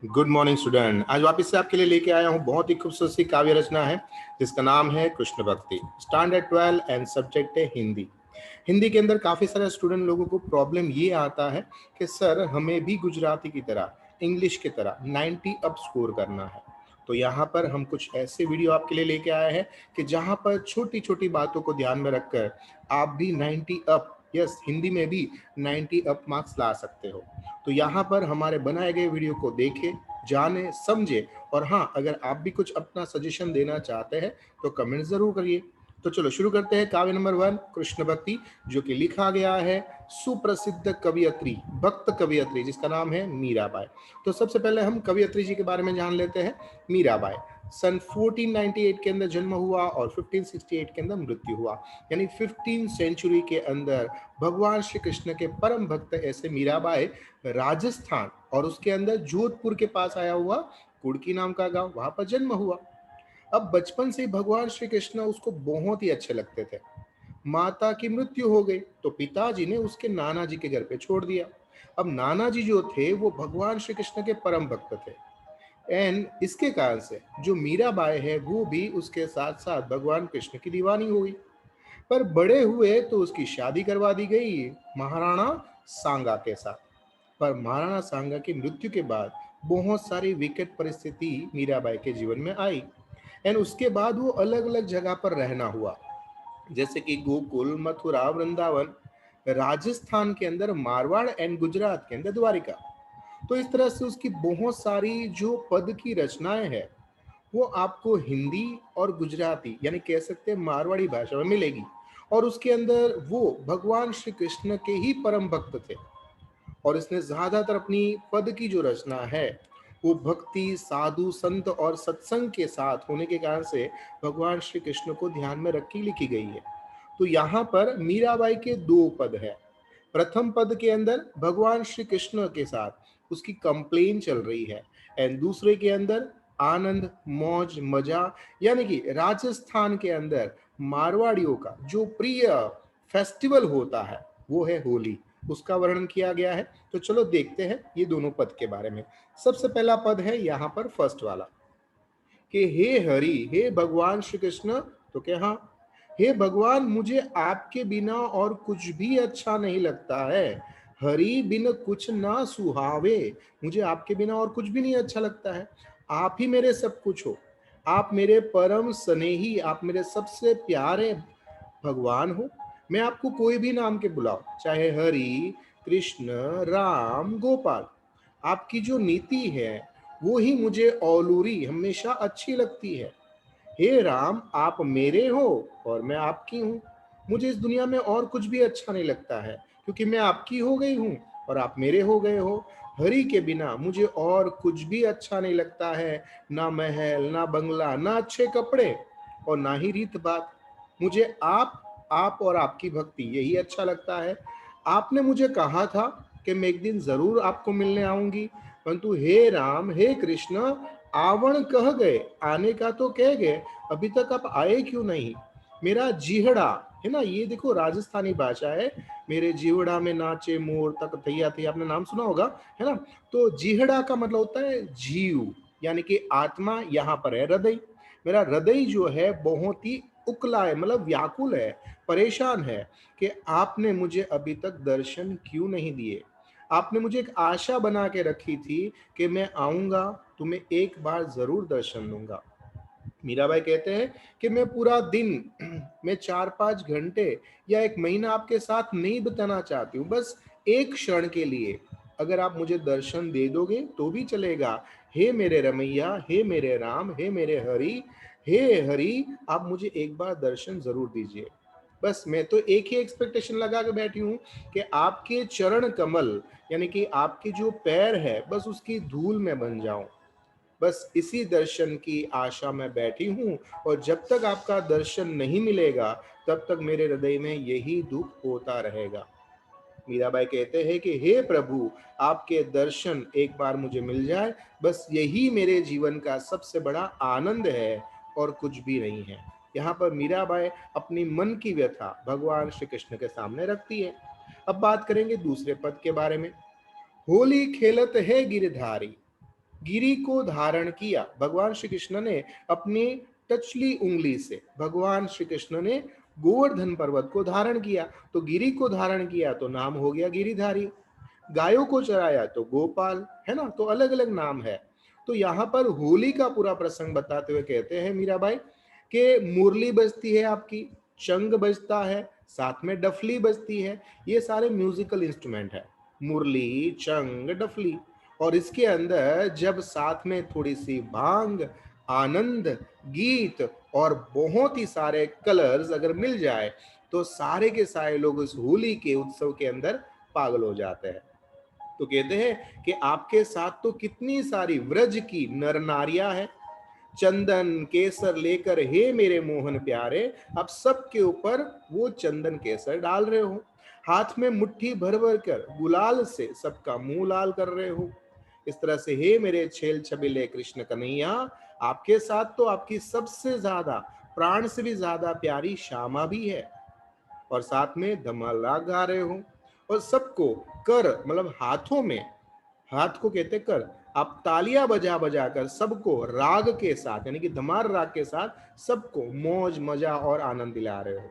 Good morning student. आज वापस से आपके लिए लेके आया हूँ बहुत ही खूबसूरत सी काव्य रचना है जिसका नाम है कृष्ण भक्ति। स्टैंडर्ड 12 एंड सब्जेक्ट है हिंदी। हिंदी के अंदर काफी सारे स्टूडेंट लोगों को प्रॉब्लम ये आता है कि सर हमें भी गुजराती की तरह इंग्लिश की तरह 90 अप स्कोर करना है। तो यहाँ पर हम कुछ ऐसे वीडियो आपके लिए लेके आए हैं कि जहाँ पर छोटी छोटी बातों को ध्यान में रखकर आप भी 90 अप, यस हिंदी में भी 90 अप मार्क्स ला सकते हो। तो यहाँ पर हमारे बनाए गए वीडियो को देखें, जाने, समझे और हाँ, अगर आप भी कुछ अपना सजेशन देना चाहते हैं तो कमेंट जरूर करिए। तो चलो शुरू करते हैं। काव्य नंबर 1 कृष्ण भक्ति, जो कि लिखा गया है सुप्रसिद्ध कवियत्री, भक्त कवियत्री जिसका नाम है मीराबाई। तो सबसे पहले हम कवियत्री जी के बारे में जान लेते हैं। मीराबाई सन 1498 के अंदर जन्म हुआ और 1568 के अंदर मृत्यु हुआ, यानी 15 सेंचुरी के अंदर भगवान श्री कृष्ण के परम भक्त ऐसे मीराबाई राजस्थान और उसके अंदर जोधपुर के पास आया हुआ कुड़की नाम का गांव, वहां पर जन्म हुआ। अब बचपन से ही भगवान श्री कृष्ण उसको बहुत ही अच्छे लगते थे। माता की मृत्यु हो गई तो पिताजी ने उसके नाना जी के घर पे छोड़ दिया। अब नाना जी जो थे वो भगवान श्री कृष्ण के परम भक्त थे एंड इसके कारण से जो मीराबाई है वो भी उसके साथ साथ भगवान कृष्ण की दीवानी हो गई। पर बड़े हुए तो उसकी शादी करवा दी गई महाराणा सांगा के साथ। पर महाराणा सांगा की मृत्यु के बाद बहुत सारी विकट परिस्थिति मीराबाई के जीवन में आई एंड उसके बाद वो अलग अलग जगह पर रहना हुआ, जैसे कि गोकुल, मथुरा, वृंदावन, राजस्थान के अंदर मारवाड़ एंड गुजरात के अंदर द्वारिका। तो इस तरह से उसकी बहुत सारी जो पद की रचनाएं हैं वो आपको हिंदी और गुजराती यानी कह सकते हैं मारवाड़ी भाषा में मिलेगी। और उसके अंदर वो भगवान श्री कृष्ण के ही परम भक्त थे और इसने ज्यादातर अपनी पद की जो रचना है वो भक्ति, साधु, संत और सत्संग के साथ होने के कारण से भगवान श्री कृष्ण को ध्यान में रख के लिखी गई है। तो यहाँ पर मीराबाई के दो पद है। प्रथम पद के अंदर भगवान श्री कृष्ण के साथ उसकी कंप्लेन चल रही है एंड दूसरे के अंदर आनंद, मौज, मजा, यानी कि राजस्थान के अंदर मारवाड़ियों का जो प्रिय फेस्टिवल होता है वो है होली, उसका वर्णन किया गया है। तो चलो देखते हैं ये दोनों पद के बारे में। सबसे पहला पद है यहाँ पर फर्स्ट वाला कि हे हरि, हे भगवान श्री कृष्ण। तो क्या, हाँ, हे भगवान मुझे आपके बिना और कुछ भी अच्छा नहीं लगता है। हरि बिन कुछ ना सुहावे, मुझे आपके बिना और कुछ भी नहीं अच्छा लगता है। आप ही मेरे सब कुछ हो, आप मेरे परम स्नेही, आप मेरे सबसे प्यारे भगवान हो। मैं आपको कोई भी नाम के बुलाओ, चाहे हरि, कृष्ण, राम, गोपाल, आपकी जो नीति है वो ही मुझे औलूरी हमेशा अच्छी लगती है। हे राम, आप मेरे हो और मैं आपकी हूँ। मुझे इस दुनिया में और कुछ भी अच्छा नहीं लगता है क्योंकि मैं आपकी हो गई हूँ और आप मेरे हो गए हो। हरि के बिना मुझे और कुछ भी अच्छा नहीं लगता है, ना महल, ना बंगला, ना अच्छे कपड़े और ना ही रीत बात। मुझे आप और आपकी भक्ति यही अच्छा लगता है। आपने मुझे कहा था कि मैं एक दिन जरूर आपको मिलने आऊंगी, परंतु हे राम, हे कृष्ण, आवण कह गए, आने का तो कह गए, अभी तक आप आए क्यों नहीं। मेरा जीहड़ा है ना, ये देखो राजस्थानी भाषा है। मेरे जीवड़ा में नाचे मोर तक थैया थी, आपने नाम सुना होगा, है ना। तो जीहड़ा का मतलब होता है जीव, यानी कि आत्मा। यहाँ पर है हृदय। मेरा हृदय जो है बहुत ही उकला है, मतलब व्याकुल है, परेशान है कि आपने मुझे अभी तक दर्शन क्यों नहीं दिए। आपने मुझे एक आशा बना के रखी थी कि मैं आऊंगा, तुम्हें एक बार जरूर दर्शन दूंगा। मीराबाई कहते हैं कि मैं पूरा दिन मैं 4-5 घंटे या एक महीना आपके साथ नहीं बिताना चाहती हूँ, बस एक क्षण के लिए अगर आप मुझे दर्शन दे दोगे तो भी चलेगा। हे मेरे रमैया, हे मेरे राम, हे मेरे हरि, हे हरि, आप मुझे एक बार दर्शन जरूर दीजिए। बस मैं तो एक ही एक्सपेक्टेशन लगा के बैठी हूँ कि आपके चरण कमल, यानी कि आपके जो पैर है, बस उसकी धूल में बन जाऊं। बस इसी दर्शन की आशा में बैठी हूँ और जब तक आपका दर्शन नहीं मिलेगा तब तक मेरे हृदय में यही दुख होता रहेगा। मीराबाई कहते हैं कि हे प्रभु, आपके दर्शन एक बार मुझे मिल जाए, बस यही मेरे जीवन का सबसे बड़ा आनंद है और कुछ भी नहीं है। यहाँ पर मीराबाई अपनी मन की व्यथा भगवान श्री कृष्ण के सामने रखती है। अब बात करेंगे दूसरे पद के बारे में। होली खेलत है गिरधारी, गिरी को धारण किया, भगवान श्री कृष्ण ने अपनी टचली उंगली से भगवान श्री कृष्ण ने गोवर्धन पर्वत को धारण किया, तो गिरी को धारण किया तो नाम हो गया गिरिधारी। गायों को चराया तो गोपाल, है ना, तो अलग अलग नाम है। तो यहाँ पर होली का पूरा प्रसंग बताते हुए कहते हैं मीराबाई कि मुरली बजती है आपकी, चंग बजता है, साथ में डफली बजती है। ये सारे म्यूजिकल इंस्ट्रूमेंट है, मुरली, चंग, डफली। और इसके अंदर जब साथ में थोड़ी सी भांग, आनंद, गीत और बहुत ही सारे कलर्स अगर मिल जाए तो सारे के सारे लोग इस होली के उत्सव के अंदर पागल हो जाते हैं। तो कहते हैं कि आपके साथ तो कितनी सारी व्रज की नर नारियां हैं, चंदन केसर लेकर हे मेरे मोहन प्यारे, आप सबके ऊपर वो चंदन केसर डाल रहे हो, हाथ में मुट्ठी भर भर कर गुलाल से सबका मुंह लाल कर रहे हो। इस तरह से हे मेरे छेल छबीले कृष्ण कन्हैया, आपके साथ तो आपकी सबसे ज्यादा, प्राण से भी ज्यादा प्यारी श्यामा भी है, और साथ में धमाल राग गा रहे हो। और सबको कर मतलब हाथों में, हाथ को कहते कर, आप तालियां बजा बजा कर सबको राग के साथ यानी कि धमार राग के साथ सबको मौज मजा और आनंद दिला रहे हो।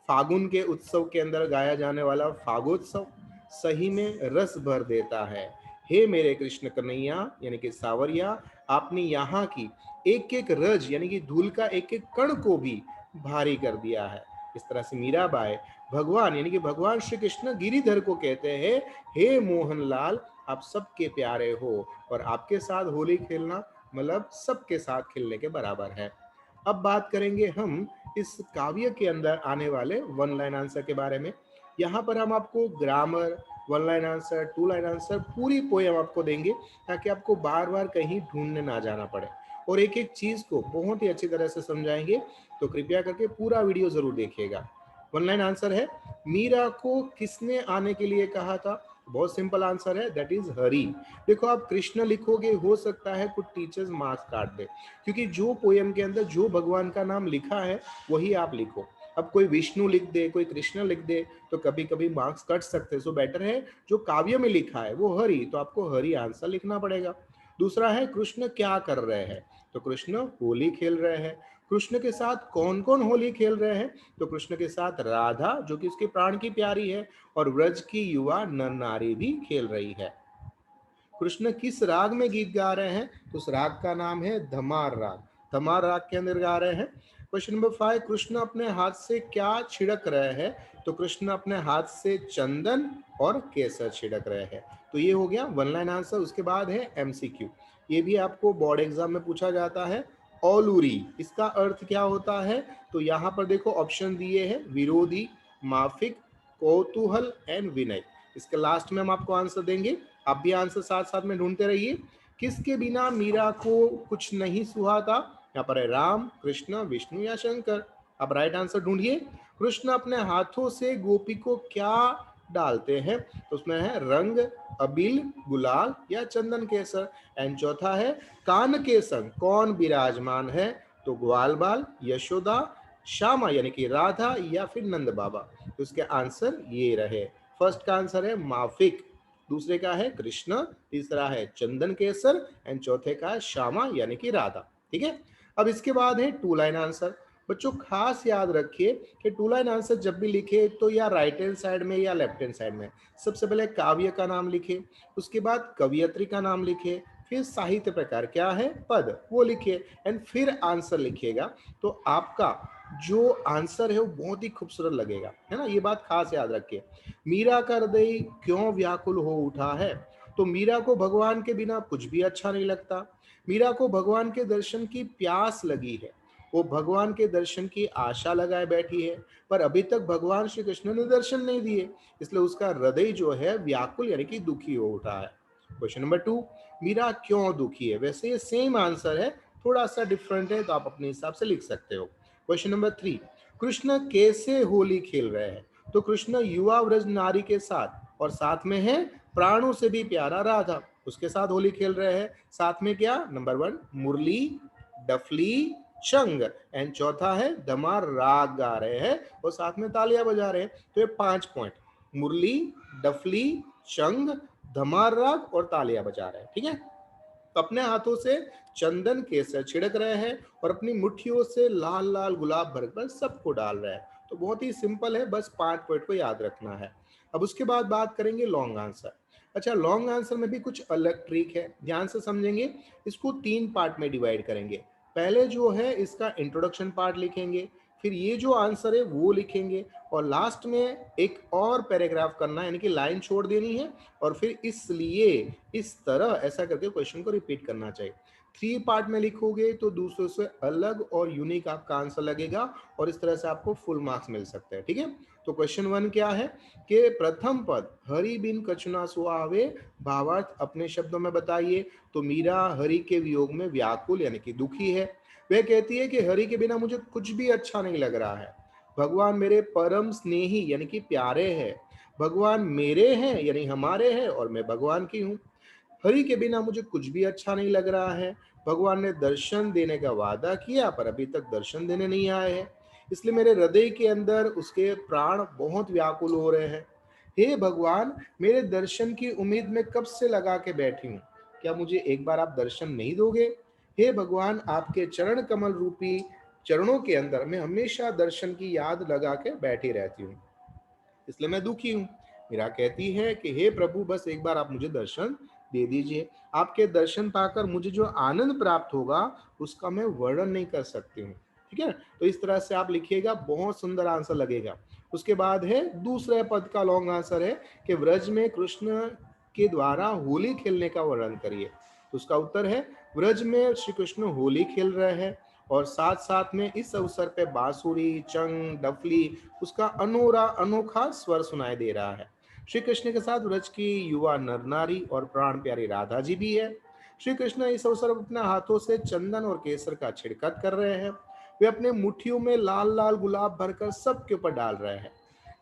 फागुन के उत्सव के अंदर गाया जाने वाला फागोत्सव सही में रस भर देता है। हे मेरे कृष्ण कन्हैया यानी कि सावरिया, आपने यहाँ की एक एक रज यानी कि धूल का एक एक कण को भी भारी कर दिया है। इस तरह से मीराबाई भगवान यानी कि भगवान श्री कृष्ण गिरिधर को कहते हैं, हे मोहनलाल, आप सबके प्यारे हो, और आपके साथ होली खेलना मतलब सबके साथ खेलने के बराबर है। अब बात करेंगे हम इस काव्य के अंदर आने वाले वन लाइन आंसर के बारे में। यहाँ पर हम आपको grammar, one line answer, two line answer, पूरी पोएम आपको देंगे ताकि आपको बार बार कहीं ढूंढने ना जाना पड़े, और एक एक चीज को बहुत ही अच्छी तरह से समझाएंगे। तो कृपया करके पूरा वीडियो जरूर देखिएगा। वन लाइन आंसर है, मीरा को किसने आने के लिए कहा था? बहुत सिंपल आंसर है, दैट इज हरि। देखो आप कृष्ण लिखोगे, हो सकता है कुछ टीचर्स मार्क्स काट दे, क्योंकि जो पोएम के अंदर जो भगवान का नाम लिखा है वही आप लिखो। अब कोई विष्णु लिख दे, कोई कृष्ण लिख दे, तो कभी कभी मार्क्स कट सकते हैं। सो बेटर है जो काव्य में लिखा है वो हरि, तो आपको हरि आंसर लिखना पड़ेगा। दूसरा है कृष्ण क्या कर रहे हैं, तो कृष्ण होली खेल रहे हैं। कृष्ण के साथ कौन कौन होली खेल रहे हैं, तो कृष्ण के साथ राधा जो कि उसके प्राण की प्यारी है, और व्रज की युवा नर नारी भी खेल रही है। कृष्ण किस राग में गीत गा रहे हैं, तो उस राग का नाम है धमार राग। धमार राग के अंदर गा रहे हैं। क्वेश्चन नंबर 5, कृष्ण अपने हाथ से क्या छिड़क रहे हैं, तो कृष्ण अपने हाथ से चंदन और केसर छिड़क रहे हैं। तो ये हो गया वन लाइन आंसर। उसके बाद है एमसीक्यू, ये भी आपको बोर्ड एग्जाम में पूछा जाता है। औलूरी, इसका अर्थ क्या होता है, तो यहाँ पर देखो ऑप्शन दिए हैं, विरोधी, माफिक, कौतूहल एंड विनय। इसके लास्ट में हम आपको आंसर देंगे, आप भी आंसर साथ साथ में ढूंढते रहिए। किसके बिना मीरा को कुछ नहीं सुहा था, यहाँ पर है राम, कृष्ण, विष्णु या शंकर। अब राइट आंसर ढूंढिए। कृष्ण अपने हाथों से गोपी को क्या डालते हैं, तो उसमें है रंग, अबील, गुलाल या चंदन केसर। एंड चौथा है कान के संग कौन विराजमान है, तो ग्वाल बाल, यशोदा, श्यामा यानी कि राधा या फिर नंद बाबा। तो इसके आंसर ये रहे। फर्स्ट का आंसर है माफिक, दूसरे का है कृष्ण, तीसरा है चंदन केसर, एंड चौथे का है श्यामा यानी कि राधा। ठीक है। अब इसके बाद है टू लाइन आंसर। बच्चों खास याद रखिए कि टू लाइन आंसर जब भी लिखे तो या राइट हैंड साइड में या लेफ्ट हैंड साइड में सबसे पहले काव्य का नाम लिखे, उसके बाद कवियत्री का नाम लिखे, फिर साहित्य प्रकार क्या है पद वो लिखिए, एंड फिर आंसर लिखिएगा। तो आपका जो आंसर है वो बहुत ही खूबसूरत लगेगा, है ना। ये बात खास याद रखिए। मीरा का हृदय क्यों व्याकुल हो उठा है, तो मीरा को भगवान के बिना कुछ भी अच्छा नहीं लगता। मीरा को भगवान के दर्शन की प्यास लगी है, वो भगवान के दर्शन की आशा लगाए बैठी है, पर अभी तक भगवान श्री कृष्ण ने दर्शन नहीं दिए, इसलिए उसका हृदय जो है व्याकुल यानी कि दुखी हो उठा है। क्वेश्चन नंबर 2, मीरा क्यों दुखी है, वैसे ये सेम आंसर है, थोड़ा सा डिफरेंट है तो आप अपने हिसाब से लिख सकते हो। क्वेश्चन नंबर 3, कृष्ण कैसे होली खेल रहे हैं, तो कृष्ण युवा व्रज नारी के साथ, और साथ में है प्राणों से भी प्यारा राधा, उसके साथ होली खेल रहे हैं। साथ में क्या, नंबर 1 मुरली, डफली, चंग, एंड चौथा है धमार राग गा रहे हैं और साथ में तालियां बजा रहे हैं। तो ये 5 पॉइंट, मुरली, डफली, चंग, धमार राग और तालियां बजा रहे हैं। ठीक है। तो अपने हाथों से चंदन केसर छिड़क रहे हैं और अपनी मुट्ठियों से लाल लाल गुलाब भरकर सबको डाल रहे हैं। तो बहुत ही सिंपल है, बस 5 पॉइंट को याद रखना है। अब उसके बाद बात करेंगे लॉन्ग आंसर। अच्छा, लॉन्ग आंसर में भी कुछ अलग ट्रिक है, ध्यान से समझेंगे। इसको 3 पार्ट में डिवाइड करेंगे। पहले जो है इसका इंट्रोडक्शन पार्ट लिखेंगे, फिर ये जो आंसर है वो लिखेंगे, और लास्ट में एक और पैराग्राफ करना है, यानी कि लाइन छोड़ देनी है, और फिर इसलिए इस तरह ऐसा करके क्वेश्चन को रिपीट करना चाहिए। 3 पार्ट में लिखोगे तो दूसरों से अलग और यूनिक आपका आंसर लगेगा, और इस तरह से आपको फुल मार्क्स मिल सकते हैं। ठीक है, तो क्वेश्चन 1 क्या है कि प्रथम पद हरि बिन कछुना सुहावे, भावार्थ अपने शब्दों में बताइए। तो मीरा हरि के वियोग में व्याकुल यानी कि दुखी है। वह कहती है कि हरि के बिना मुझे कुछ भी अच्छा नहीं लग रहा है। भगवान मेरे परम स्नेही यानी कि प्यारे हैं। भगवान मेरे हैं यानी हमारे हैं, और मैं भगवान की हूँ। हरि के बिना मुझे कुछ भी अच्छा नहीं लग रहा है। भगवान ने दर्शन देने का वादा किया पर अभी तक दर्शन देने नहीं आए हैं, इसलिए मेरे हृदय के अंदर उसके प्राण बहुत व्याकुल हो रहे हैं। हे भगवान, मेरे दर्शन की उम्मीद में कब से लगा के बैठी हूँ, क्या मुझे एक बार आप दर्शन नहीं दोगे? हे भगवान, आपके चरण कमल रूपी चरणों के अंदर मैं हमेशा दर्शन की याद लगा के बैठी रहती हूँ, इसलिए मैं दुखी हूँ। मीरा कहती है कि हे प्रभु, बस एक बार आप मुझे दर्शन दे दीजिए। आपके दर्शन पाकर मुझे जो आनंद प्राप्त होगा उसका मैं वर्णन नहीं कर सकती हूँ। ठीक है, तो इस तरह से आप लिखिएगा, बहुत सुंदर आंसर लगेगा। उसके बाद है दूसरे पद का लॉन्ग आंसर है कि व्रज में कृष्ण के द्वारा होली खेलने का वर्णन करिए। तो उसका उत्तर है व्रज में श्री कृष्ण होली खेल रहे हैं, और साथ साथ में इस अवसर पे बांसुरी, चंग, डफली उसका अनोखा स्वर सुनाई दे रहा है। श्री कृष्ण के साथ व्रज की युवा नर नारी और प्राण प्यारी राधा जी भी है। श्री कृष्ण इस अवसर पर अपने हाथों से चंदन और केसर का छिड़काव कर रहे हैं। वे अपने मुट्ठियों में लाल लाल गुलाब भरकर सबके ऊपर डाल रहे हैं।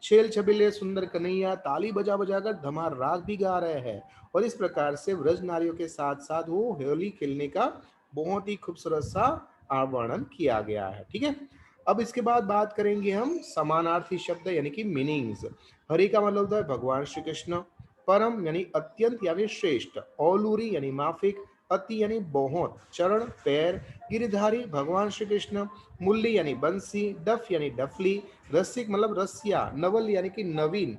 छेल छबीले सुंदर कन्हैया ताली बजा बजाकर धमार राग भी गा रहे हैं, और इस प्रकार से व्रज नारियों के साथ साथ वो होली खेलने का बहुत ही खूबसूरत सा वर्णन किया गया है। ठीक है, अब इसके बाद बात करेंगे हम समानार्थी शब्द यानी कि मीनिंग्स। हरि का मतलब होता है भगवान श्री कृष्ण। परम यानी अत्यंत यानी श्रेष्ठ। औलूरी यानी माफिक। अति यानी बहुत। चरण पैर। गिरिधारी भगवान श्री कृष्ण। मुल्ली यानी बंसी। डफ यानी डफली। रसिक मतलब रसिया। नवल यानी कि नवीन।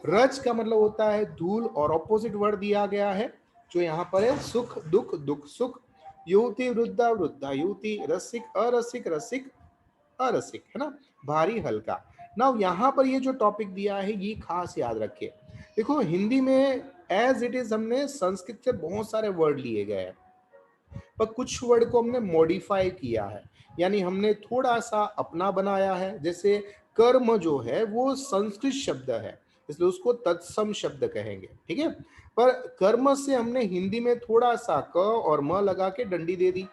रज का मतलब होता है धूल, और ऑपोजिट वर्ड दिया गया है जो यहाँ पर है सुख दुख दुख सुख। युवती वृद्धा वृद्धा युवती। रसिक अरसिक रसिक अरसिक, है ना, भारी हल्का। ना यहाँ पर ये जो टॉपिक दिया है ये खास याद रखिए। देखो, हिंदी में एज इट इज हमने संस्कृत से बहुत सारे वर्ड लिए गए हैं, पर कुछ वर्ड को हमने मॉडिफाई किया है, यानी हमने थोड़ा सा अपना बनाया है। जैसे कर्म जो है वो संस्कृत शब्द है, इसलिए उसको तत्सम शब्द कहेंगे। ठीक है, पर कर्म से हमने हिंदी में थोड़ा सा क और म लगा के डंडी दे दी,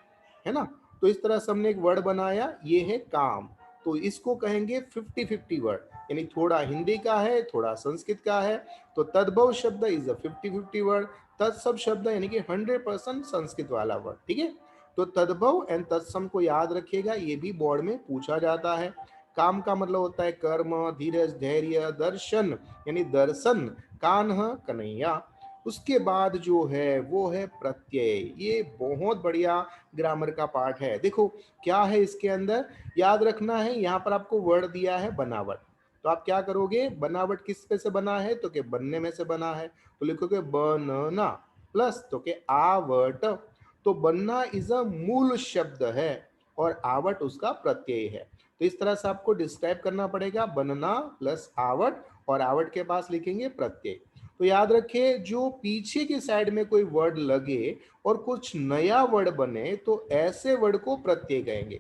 है ना। तो इस तरह से हमने एक वर्ड बनाया, ये है काम। तो इसको कहेंगे 50-50 वर्ड, यानी थोड़ा हिंदी का है थोड़ा संस्कृत का है। तो तद्भव शब्द इज अ 50-50 वर्ड। तत्सम शब्द यानी कि 100% संस्कृत वाला वर्ड। ठीक है, तो तद्भव एंड तत्सम को याद रखिएगा, ये भी बोर्ड में पूछा जाता है। काम का मतलब होता है कर्म, धीरज, धैर्य। दर्शन यानी दर्शन। कान्ह कन्हैया। उसके बाद जो है वो है प्रत्यय। ये बहुत बढ़िया ग्रामर का पार्ट है। देखो क्या है इसके अंदर, याद रखना है। यहाँ पर आपको वर्ड दिया है बनावट, तो आप क्या करोगे, बनावट किस पे से बना है, तो के बनने में से बना है, तो लिखोगे बनना प्लस तो के आवट। तो बनना इज अ मूल शब्द है और आवट उसका प्रत्यय है। तो इस तरह से आपको डिस्क्राइब करना पड़ेगा, बनना प्लस आवट, और आवट के पास लिखेंगे प्रत्यय। तो याद रखिए, जो पीछे की साइड में कोई वर्ड लगे और कुछ नया वर्ड बने तो ऐसे वर्ड को प्रत्यय कहेंगे।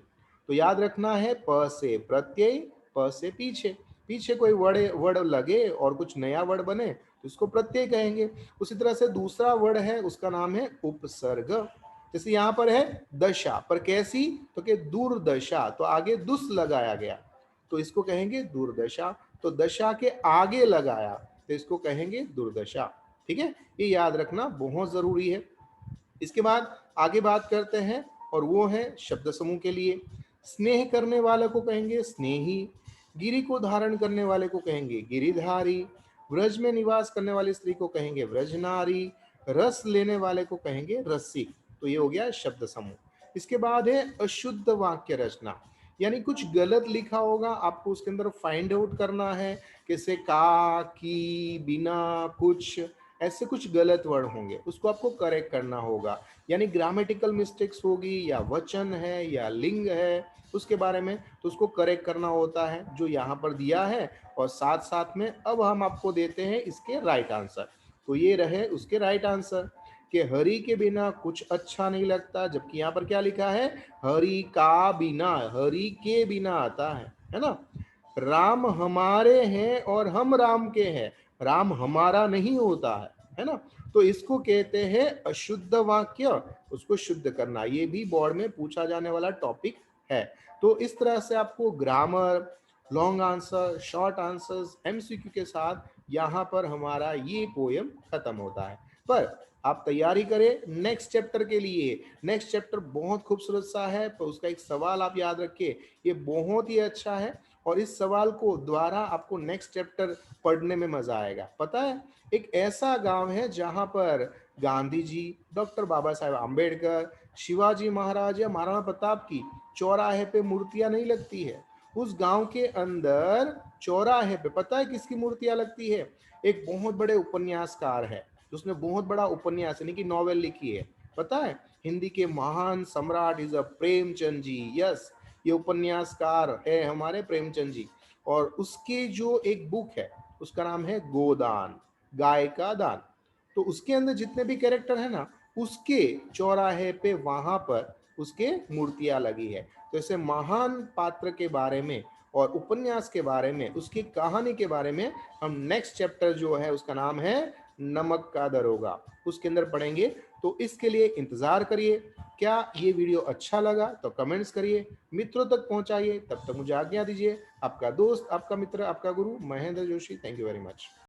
तो याद रखना है, प से प्रत्यय, प से पीछे। पीछे कोई वर्ड वर्ड लगे और कुछ नया वर्ड बने तो इसको प्रत्यय कहेंगे। उसी तरह से दूसरा वर्ड है, उसका नाम है उपसर्ग। जैसे यहाँ पर है दशा, पर कैसी, तो कि दुर्दशा, तो आगे दुस लगाया गया तो इसको कहेंगे दुर्दशा। तो दशा के आगे लगाया तो इसको कहेंगे दुर्दशा। ठीक है, ये याद रखना बहुत जरूरी है। इसके बाद आगे बात करते हैं, और वो है शब्द समूह के लिए। स्नेह करने वाले को कहेंगे स्नेही। गिरि को धारण करने वाले को कहेंगे गिरिधारी। व्रज में निवास करने वाली स्त्री को कहेंगे व्रजनारी। रस लेने वाले को कहेंगे रसिक। तो ये हो गया शब्द समूह। इसके बाद है अशुद्ध वाक्य रचना, यानी कुछ गलत लिखा होगा, आपको उसके अंदर फाइंड आउट करना है, कैसे का, की, बिना, कुछ, ऐसे कुछ गलत वर्ड होंगे, उसको आपको करेक्ट करना होगा। यानी ग्रामेटिकल मिस्टेक्स होगी, या वचन है या लिंग है, उसके बारे में तो उसको करेक्ट करना होता है जो यहाँ पर दिया है। और साथ साथ में अब हम आपको देते हैं इसके राइट आंसर। तो ये रहे उसके राइट आंसर कि हरि के बिना कुछ अच्छा नहीं लगता, जबकि यहाँ पर क्या लिखा है, हरि का बिना, हरि के बिना आता है ना। राम हमारे हैं और हम राम के हैं, राम हमारा नहीं होता है ना। तो इसको कहते हैं अशुद्ध वाक्य, उसको शुद्ध करना। ये भी बोर्ड में पूछा जाने वाला टॉपिक है। तो इस तरह से आपको grammar, long answer, short answers, MCQ के साथ यहाँ पर हमारा ये पोयम खत्म होता है। पर आप तैयारी करें नेक्स्ट चैप्टर के लिए। नेक्स्ट चैप्टर बहुत खूबसूरत सा है, तो उसका एक सवाल आप याद रखिए, ये बहुत ही अच्छा है और इस सवाल को द्वारा आपको नेक्स्ट चैप्टर पढ़ने में मजा आएगा। पता है, एक ऐसा गांव है जहां पर गांधी जी, डॉक्टर बाबा साहेब आम्बेडकर, शिवाजी महाराज या महाराणा प्रताप की चौराहे पे मूर्तियां नहीं लगती है। उस गांव के अंदर चौराहे पे पता है किसकी मूर्तियां लगती है? एक बहुत बड़े उपन्यासकार है, उसने बहुत बड़ा उपन्यास यानी कि नॉवेल लिखी है। पता है, हिंदी के महान सम्राट is a Premchand ji. Yes, ये उपन्यासकार है हमारे प्रेमचंद जी। और उसके जो एक बुक है उसका नाम है गोदान, गाय का दान। तो उसके अंदर जितने भी कैरेक्टर है ना, उसके चौराहे पे वहां पर उसके मूर्तियां लगी है। तो ऐसे महान पात्र के बारे में और उपन्यास के बारे में, उसकी कहानी के बारे में हम नेक्स्ट चैप्टर जो है उसका नाम है नमक का दरोगा, उसके अंदर पढ़ेंगे। तो इसके लिए इंतजार करिए। क्या ये वीडियो अच्छा लगा तो कमेंट्स करिए, मित्रों तक पहुंचाइए। तब तक मुझे आज्ञा दीजिए। आपका दोस्त, आपका मित्र, आपका गुरु Mahendra Joshi. Thank you very much.